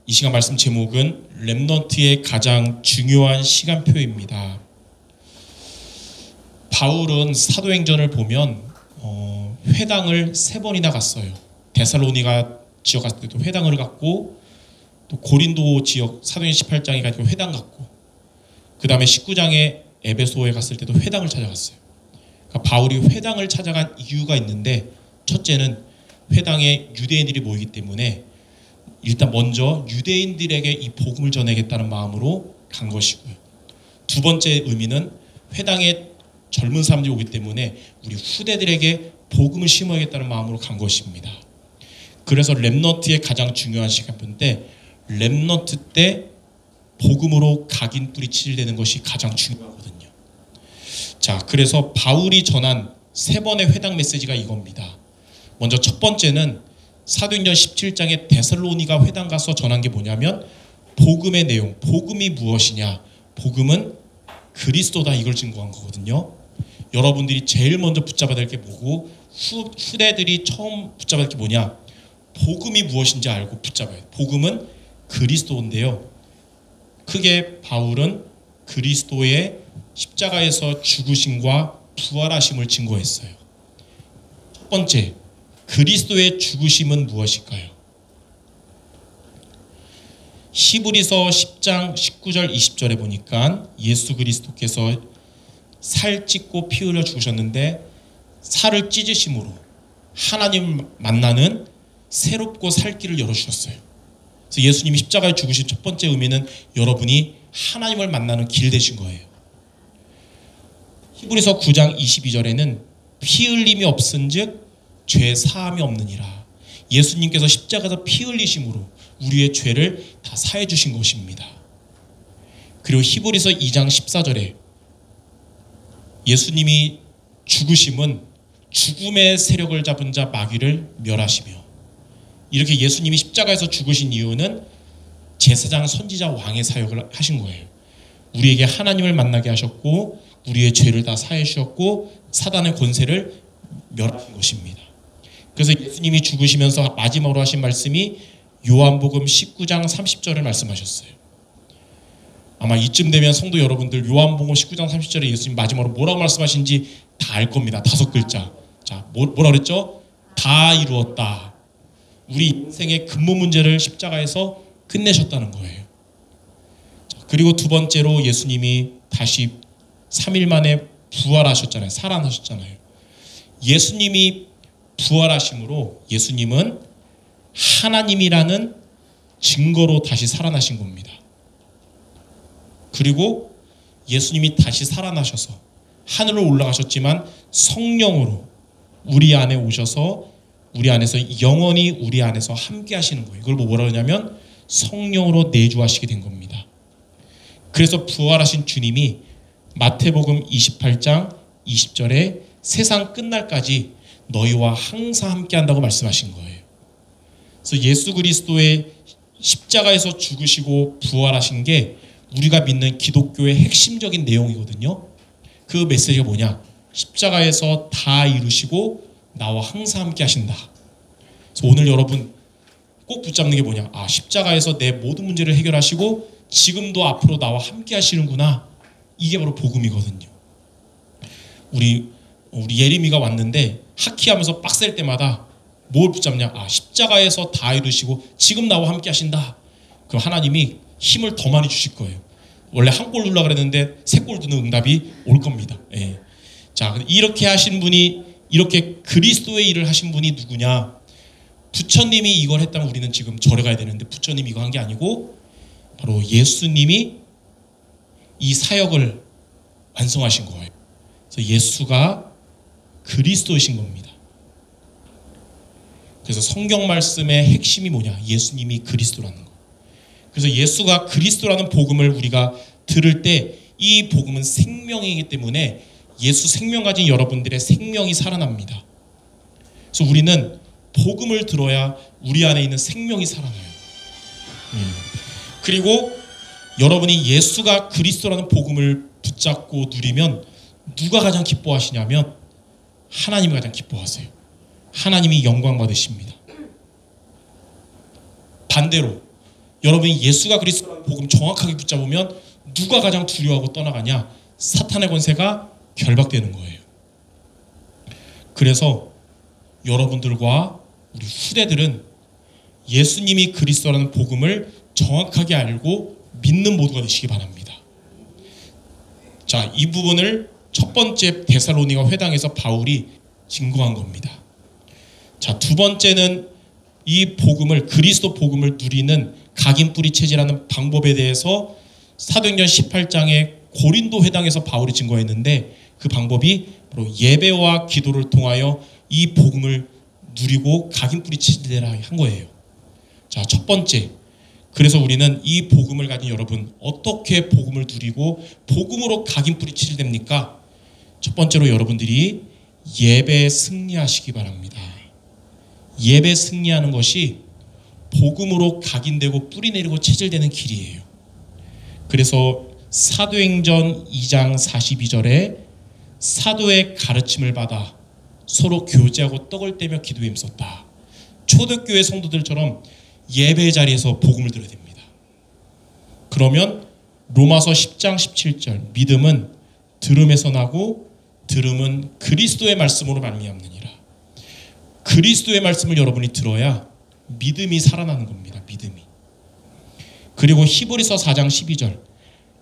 이 시간 말씀 제목은 렘넌트의 가장 중요한 시간표입니다. 바울은 사도행전을 보면 회당을 3번이나 갔어요. 데살로니가 지역 갔을 때도 회당을 갔고, 또 고린도 지역 사도행전 18장에 가니까 회당 갔고, 그 다음에 19장에 에베소에 갔을 때도 회당을 찾아갔어요. 그러니까 바울이 회당을 찾아간 이유가 있는데, 첫째는 회당에 유대인들이 모이기 때문에 일단 먼저 유대인들에게 이 복음을 전하겠다는 마음으로 간 것이고요. 두 번째 의미는 회당에 젊은 사람들이 오기 때문에 우리 후대들에게 복음을 심어야겠다는 마음으로 간 것입니다. 그래서 렘넌트의 가장 중요한 시간표인데, 렘넌트 때 복음으로 각인 뿌리칠 되는 것이 가장 중요하거든요. 자, 그래서 바울이 전한 3번의 회당 메시지가 이겁니다. 먼저 첫 번째는 사도행전 17장에 데살로니가 회당 가서 전한 게 뭐냐면 복음의 내용, 복음이 무엇이냐, 복음은 그리스도다, 이걸 증거한 거거든요. 여러분들이 제일 먼저 붙잡아야 될 게 뭐고, 후대들이 처음 붙잡아야 될 게 뭐냐, 복음이 무엇인지 알고 붙잡아야 돼요. 복음은 그리스도인데요, 크게 바울은 그리스도의 십자가에서 죽으심과 부활하심을 증거했어요. 첫 번째, 그리스도의 죽으심은 무엇일까요? 히브리서 10장 19절 20절에 보니까 예수 그리스도께서 살 찢고 피 흘려 죽으셨는데, 살을 찢으심으로 하나님 만나는 새롭고 살 길을 열어주셨어요. 그래서 예수님이 십자가에 죽으신 첫 번째 의미는 여러분이 하나님을 만나는 길 되신 거예요. 히브리서 9장 22절에는 피 흘림이 없은즉 죄 사함이 없느니라. 예수님께서 십자가에서 피 흘리심으로 우리의 죄를 다 사해 주신 것입니다. 그리고 히브리서 2장 14절에 예수님이 죽으심은 죽음의 세력을 잡은 자 마귀를 멸하시며, 이렇게 예수님이 십자가에서 죽으신 이유는 제사장, 선지자, 왕의 사역을 하신 거예요. 우리에게 하나님을 만나게 하셨고, 우리의 죄를 다 사해 주셨고, 사단의 권세를 멸하신 것입니다. 그래서 예수님이 죽으시면서 마지막으로 하신 말씀이 요한복음 19장 30절을 말씀하셨어요. 아마 이쯤 되면 성도 여러분들 요한복음 19장 30절에 예수님 마지막으로 뭐라고 말씀하신지 다 알 겁니다. 5글자. 자, 뭐라 그랬죠? 다 이루었다. 우리 인생의 근본 문제를 십자가에서 끝내셨다는 거예요. 자, 그리고 두 번째로 예수님이 다시 3일 만에 부활하셨잖아요. 살아나셨잖아요. 예수님이 부활하심으로 예수님은 하나님이라는 증거로 다시 살아나신 겁니다. 그리고 예수님이 다시 살아나셔서 하늘로 올라가셨지만 성령으로 우리 안에 오셔서 우리 안에서 영원히 우리 안에서 함께 하시는 거예요. 이걸 뭐라 그러냐면 성령으로 내주하시게 된 겁니다. 그래서 부활하신 주님이 마태복음 28장 20절에 세상 끝날까지 너희와 항상 함께 한다고 말씀하신 거예요. 그래서 예수 그리스도의 십자가에서 죽으시고 부활하신 게 우리가 믿는 기독교의 핵심적인 내용이거든요. 그 메시지가 뭐냐? 십자가에서 다 이루시고 나와 항상 함께 하신다. 그래서 오늘 여러분 꼭 붙잡는 게 뭐냐? 아, 십자가에서 내 모든 문제를 해결하시고 지금도 앞으로 나와 함께 하시는구나. 이게 바로 복음이거든요. 우리 예림이가 왔는데 하키하면서 빡셀 때마다 뭘 붙잡냐? 아, 십자가에서 다 이루시고 지금 나와 함께 하신다. 그럼 하나님이 힘을 더 많이 주실 거예요. 원래 한 골 넣으려고 그랬는데 3골 넣는 응답이 올 겁니다. 예. 자, 이렇게 하신 분이, 이렇게 그리스도의 일을 하신 분이 누구냐? 부처님이 이걸 했다면 우리는 지금 절에 가야 되는데 부처님이 이거 한 게 아니고 바로 예수님이 이 사역을 완성하신 거예요. 그래서 예수가 그리스도이신 겁니다. 그래서 성경 말씀의 핵심이 뭐냐? 예수님이 그리스도라는 거. 그래서 예수가 그리스도라는 복음을 우리가 들을 때 이 복음은 생명이기 때문에 예수 생명 가진 여러분들의 생명이 살아납니다. 그래서 우리는 복음을 들어야 우리 안에 있는 생명이 살아나요. 그리고 여러분이 예수가 그리스도라는 복음을 붙잡고 누리면 누가 가장 기뻐하시냐면 하나님이 가장 기뻐하세요. 하나님이 영광 받으십니다. 반대로 여러분이 예수가 그리스도라는 복음 정확하게 붙잡으면 누가 가장 두려워하고 떠나가냐? 사탄의 권세가 결박되는 거예요. 그래서 여러분들과 우리 후대들은 예수님이 그리스도라는 복음을 정확하게 알고 믿는 모두가 되시기 바랍니다. 자, 이 부분을 첫 번째 데살로니가 회당에서 바울이 증거한 겁니다. 자, 두 번째는 이 복음을, 그리스도 복음을 누리는 각인뿌리 체질하는 방법에 대해서 사도행전 18장에 고린도 회당에서 바울이 증거했는데, 그 방법이 바로 예배와 기도를 통하여 이 복음을 누리고 각인뿌리 체질되라 한 거예요. 자, 첫 번째, 그래서 우리는 이 복음을 가진 여러분, 어떻게 복음을 누리고 복음으로 각인뿌리 체질됩니까? 첫 번째로 여러분들이 예배에 승리하시기 바랍니다. 예배 승리하는 것이 복음으로 각인되고 뿌리 내리고 체질되는 길이에요. 그래서 사도행전 2장 42절에 사도의 가르침을 받아 서로 교제하고 떡을 떼며 기도에 힘썼다. 초대교회 성도들처럼 예배 자리에서 복음을 들어야 됩니다. 그러면 로마서 10장 17절, 믿음은 들음에서 나고 들음은 그리스도의 말씀으로 말미암느니라. 그리스도의 말씀을 여러분이 들어야 믿음이 살아나는 겁니다. 믿음이. 그리고 히브리서 4장 12절,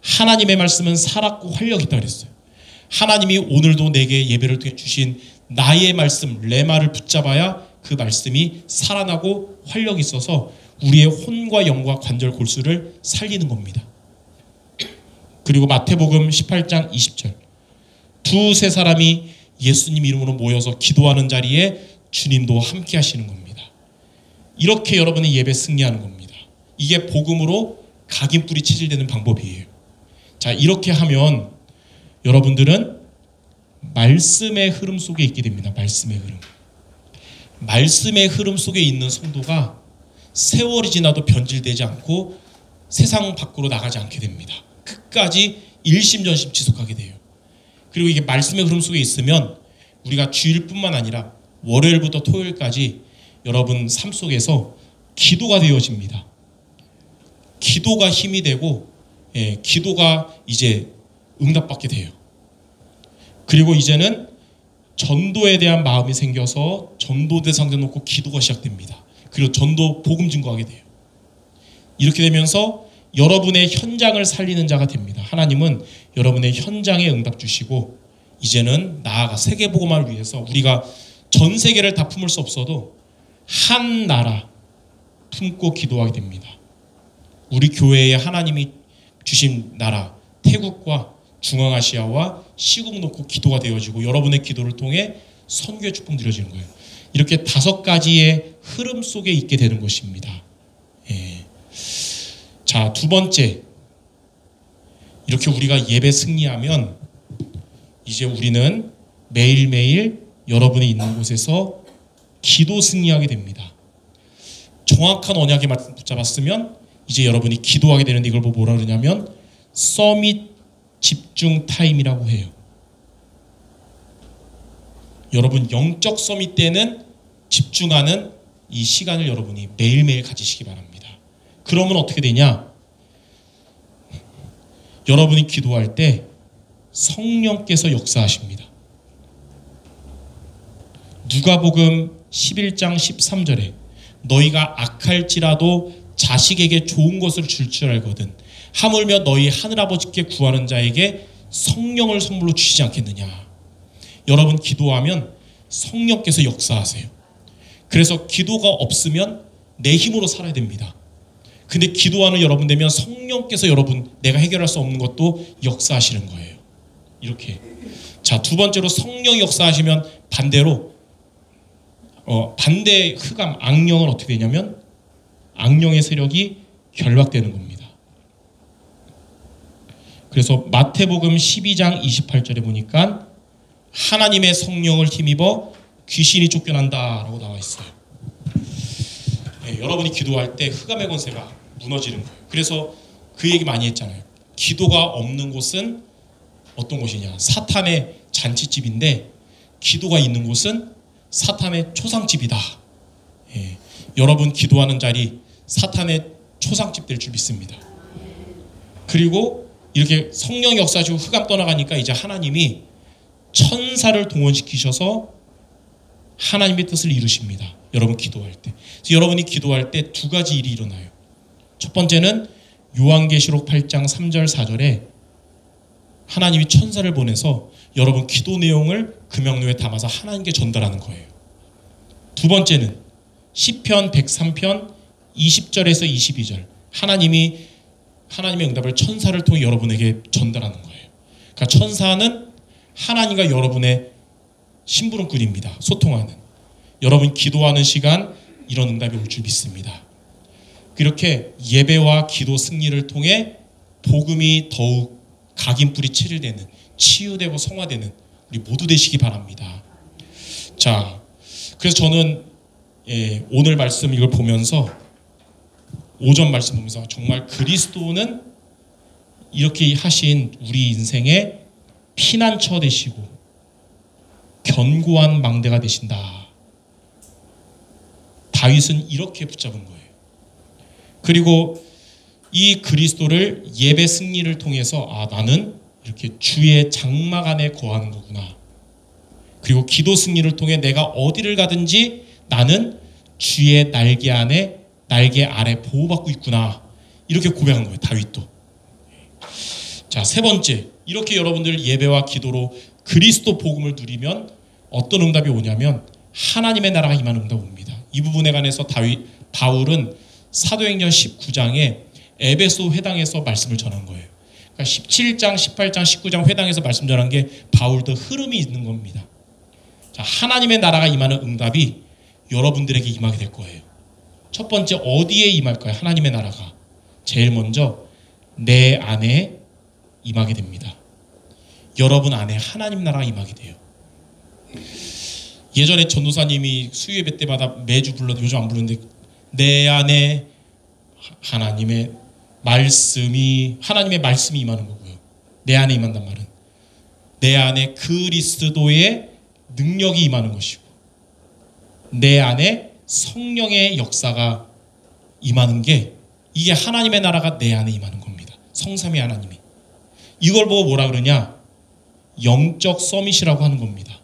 하나님의 말씀은 살았고 활력이 있다 그랬어요. 하나님이 오늘도 내게 예배를 통해 주신 나의 말씀 레마를 붙잡아야 그 말씀이 살아나고 활력이 있어서 우리의 혼과 영과 관절 골수를 살리는 겁니다. 그리고 마태복음 18장 20절, 두세 사람이 예수님 이름으로 모여서 기도하는 자리에 주님도 함께 하시는 겁니다. 이렇게 여러분의 예배 승리하는 겁니다. 이게 복음으로 각인뿌리 체질되는 방법이에요. 자, 이렇게 하면 여러분들은 말씀의 흐름 속에 있게 됩니다. 말씀의 흐름. 말씀의 흐름 속에 있는 성도가 세월이 지나도 변질되지 않고 세상 밖으로 나가지 않게 됩니다. 끝까지 일심전심 지속하게 돼요. 그리고 이게 말씀의 흐름 속에 있으면 우리가 주일뿐만 아니라 월요일부터 토요일까지 여러분 삶 속에서 기도가 되어집니다. 기도가 힘이 되고, 기도가 이제 응답받게 돼요. 그리고 이제는 전도에 대한 마음이 생겨서 전도 대상자 놓고 기도가 시작됩니다. 그리고 전도 복음 증거하게 돼요. 이렇게 되면서 여러분의 현장을 살리는 자가 됩니다. 하나님은 여러분의 현장에 응답 주시고, 이제는 나아가 세계 복음화를 위해서 우리가 전 세계를 다 품을 수 없어도 한 나라 품고 기도하게 됩니다. 우리 교회에 하나님이 주신 나라 태국과 중앙아시아와 시국 놓고 기도가 되어지고, 여러분의 기도를 통해 선교의 축복 드려지는 거예요. 이렇게 5가지의 흐름 속에 있게 되는 것입니다. 자, 두 번째, 이렇게 우리가 예배 승리하면 이제 우리는 매일매일 여러분이 있는 곳에서 기도 승리하게 됩니다. 정확한 언약의 말씀 붙잡았으면 이제 여러분이 기도하게 되는데, 이걸 뭐라 그러냐면 서밋 집중 타임이라고 해요. 여러분 영적 서밋 때는 집중하는 이 시간을 여러분이 매일매일 가지시기 바랍니다. 그러면 어떻게 되냐? 여러분이 기도할 때 성령께서 역사하십니다. 누가복음 11장 13절에 너희가 악할지라도 자식에게 좋은 것을 줄 줄 알거든 하물며 너희 하늘아버지께 구하는 자에게 성령을 선물로 주시지 않겠느냐. 여러분 기도하면 성령께서 역사하세요. 그래서 기도가 없으면 내 힘으로 살아야 됩니다. 근데 기도하는 여러분 되면 성령께서 여러분 내가 해결할 수 없는 것도 역사하시는 거예요. 이렇게. 자, 두 번째로 성령이 역사하시면 반대로 반대 흑암 악령은 어떻게 되냐면 악령의 세력이 결박되는 겁니다. 그래서 마태복음 12장 28절에 보니까 하나님의 성령을 힘입어 귀신이 쫓겨난다라고 나와 있어요. 여러분이 기도할 때 흑암의 권세가 무너지는 거예요. 그래서 그 얘기 많이 했잖아요. 기도가 없는 곳은 어떤 곳이냐? 사탄의 잔치집인데 기도가 있는 곳은 사탄의 초상집이다. 여러분 기도하는 자리 사탄의 초상집 될 줄 믿습니다. 그리고 이렇게 성령 역사하시고 흑암 떠나가니까 이제 하나님이 천사를 동원시키셔서 하나님의 뜻을 이루십니다. 여러분 기도할 때. 그래서 여러분이 기도할 때 두 가지 일이 일어나요. 첫 번째는 요한계시록 8장 3절 4절에 하나님이 천사를 보내서 여러분 기도 내용을 금영로에 담아서 하나님께 전달하는 거예요. 두 번째는 시편 103편 20절에서 22절 하나님의 응답을 천사를 통해 여러분에게 전달하는 거예요. 그러니까 천사는 하나님과 여러분의 심부름꾼입니다. 소통하는. 여러분 기도하는 시간 이런 응답이 올 줄 믿습니다. 이렇게 예배와 기도 승리를 통해 복음이 더욱 각인뿌리 체질되는, 치유되고 성화되는 우리 모두 되시기 바랍니다. 자, 그래서 저는 오늘 말씀 이걸 보면서 5전 말씀 보면서 정말 그리스도는 이렇게 하신 우리 인생의 피난처 되시고 견고한 망대가 되신다. 다윗은 이렇게 붙잡은 거예요. 그리고 이 그리스도를 예배 승리를 통해서 나는 이렇게 주의 장막 안에 거하는 거구나. 그리고 기도 승리를 통해 내가 어디를 가든지 나는 주의 날개 아래 보호받고 있구나. 이렇게 고백한 거예요. 다윗도. 자, 세 번째. 이렇게 여러분들 예배와 기도로 그리스도 복음을 누리면 어떤 응답이 오냐면 하나님의 나라가 임하는 응답이 옵니다. 이 부분에 관해서 바울은 사도행전 19장에 에베소 회당에서 말씀을 전한 거예요. 그러니까 17장, 18장, 19장 회당에서 말씀 전한 게 바울도 흐름이 있는 겁니다. 자, 하나님의 나라가 임하는 응답이 여러분들에게 임하게 될 거예요. 첫 번째 어디에 임할까요? 하나님의 나라가. 제일 먼저 내 안에 임하게 됩니다. 여러분 안에 하나님 나라가 임하게 돼요. 예전에 전도사님이 수요예배 때마다 매주 불러도 요즘 안 부르는데 내 안에 하나님의 말씀이 임하는 거고요. 내 안에 임한단 말은 내 안에 그리스도의 능력이 임하는 것이고 내 안에 성령의 역사가 임하는 게 이게 하나님의 나라가 내 안에 임하는 겁니다. 성삼위 하나님이. 이걸 보고 뭐라 그러냐? 영적 서밋이라고 하는 겁니다.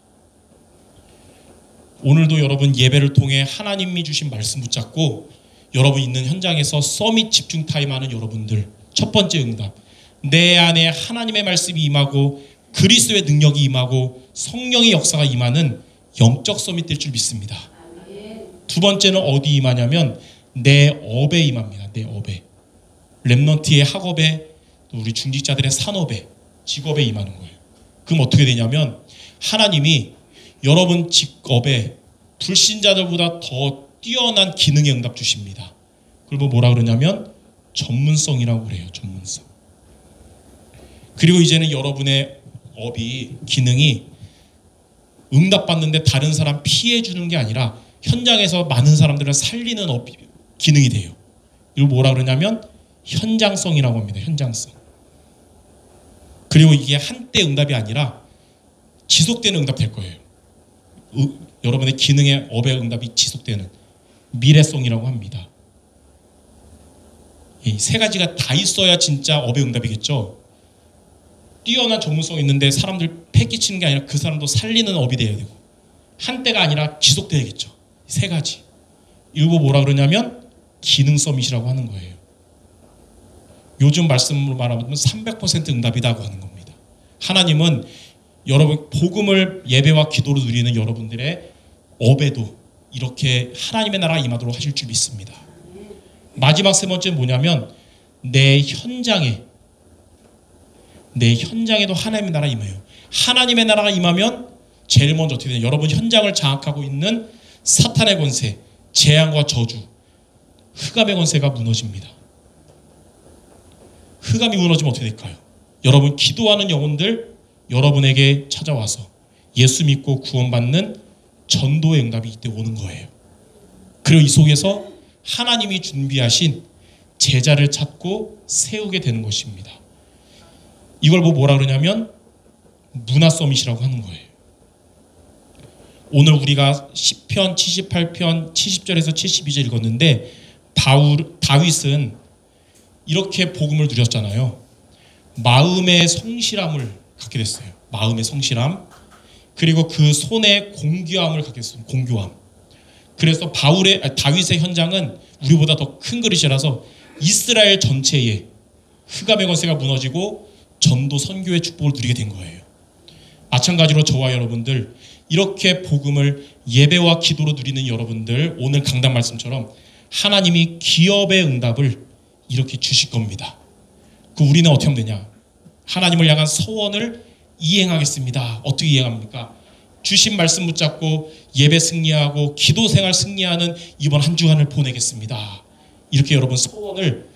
오늘도 여러분 예배를 통해 하나님이 주신 말씀 붙잡고 여러분 있는 현장에서 서밋 집중 타임 하는 여러분들 첫 번째 응답. 내 안에 하나님의 말씀이 임하고 그리스도의 능력이 임하고 성령의 역사가 임하는 영적 서밋 될 줄 믿습니다. 두 번째는 어디 임하냐면 내 업에 임합니다. 내 업에. 렘넌트의 학업에 또 우리 중직자들의 산업에 직업에 임하는 거예요. 그럼 어떻게 되냐면 하나님이 여러분 직업에 불신자들보다 더 뛰어난 기능의 응답 주십니다. 그리고 뭐라 그러냐면 전문성이라고 그래요. 전문성. 그리고 이제는 여러분의 업이 기능이 응답받는데 다른 사람 피해 주는 게 아니라 현장에서 많은 사람들을 살리는 기능이 돼요. 이걸 뭐라 그러냐면 현장성이라고 합니다. 현장성. 그리고 이게 한때 응답이 아니라 지속되는 응답 될 거예요. 여러분의 기능의 업의 응답이 지속되는 미래성이라고 합니다. 이 세 가지가 다 있어야 진짜 업의 응답이겠죠. 뛰어난 전문성이 있는데 사람들 패기치는 게 아니라 그 사람도 살리는 업이 돼야 되고 한때가 아니라 지속돼야겠죠. 세 가지. 일부 뭐라 그러냐면 기능 서밋이라고 하는 거예요. 요즘 말씀으로 말하면 300% 응답이라고 하는 겁니다. 하나님은 여러분 복음을 예배와 기도로 누리는 여러분들의 업에도 이렇게 하나님의 나라가 임하도록 하실 줄 믿습니다. 마지막 세 번째는 뭐냐면 내 현장에도 하나님의 나라가 임해요. 하나님의 나라가 임하면 제일 먼저 어떻게 되냐? 여러분 현장을 장악하고 있는 사탄의 권세, 재앙과 저주, 흑암의 권세가 무너집니다. 흑암이 무너지면 어떻게 될까요? 여러분 기도하는 영혼들 여러분에게 찾아와서 예수 믿고 구원받는 전도의 응답이 이때 오는 거예요. 그리고 이 속에서 하나님이 준비하신 제자를 찾고 세우게 되는 것입니다. 이걸 뭐라 그러냐면 문화 서밋이라고 하는 거예요. 오늘 우리가 시편 78편 70절에서 72절 읽었는데 다윗은 이렇게 복음을 누렸잖아요. 마음의 성실함을 갖게 됐어요. 마음의 성실함. 그리고 그 손에 공교함을 갖게 됐어요. 공교함. 그래서 다윗의 현장은 우리보다 더 큰 그릇이라서 이스라엘 전체에 흑암의 권세가 무너지고 전도 선교의 축복을 누리게 된 거예요. 마찬가지로 저와 여러분들 이렇게 복음을 예배와 기도로 누리는 여러분들, 오늘 강단 말씀처럼 하나님이 기업의 응답을 이렇게 주실 겁니다. 그 우리는 어떻게 하면 되냐? 하나님을 향한 서원을 이행하겠습니다. 어떻게 이행합니까? 주신 말씀 붙잡고 예배 승리하고 기도 생활 승리하는 이번 한 주간을 보내겠습니다. 이렇게 여러분 서원을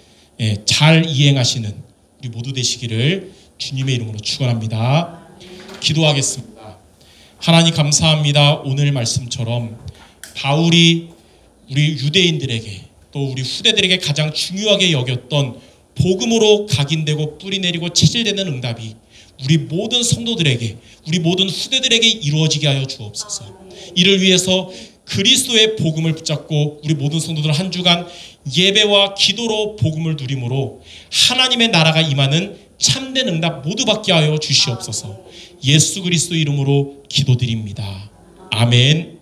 잘 이행하시는 우리 모두 되시기를 주님의 이름으로 축원합니다. 기도하겠습니다. 하나님 감사합니다. 오늘 말씀처럼 바울이 우리 유대인들에게 또 우리 후대들에게 가장 중요하게 여겼던 복음으로 각인되고 뿌리내리고 체질되는 응답이 우리 모든 성도들에게, 우리 모든 후대들에게 이루어지게 하여 주옵소서. 이를 위해서 그리스도의 복음을 붙잡고 우리 모든 성도들 한 주간 예배와 기도로 복음을 누림으로 하나님의 나라가 임하는 참된 응답 모두 받게 하여 주시옵소서. 예수 그리스도 이름으로 기도드립니다. 아멘.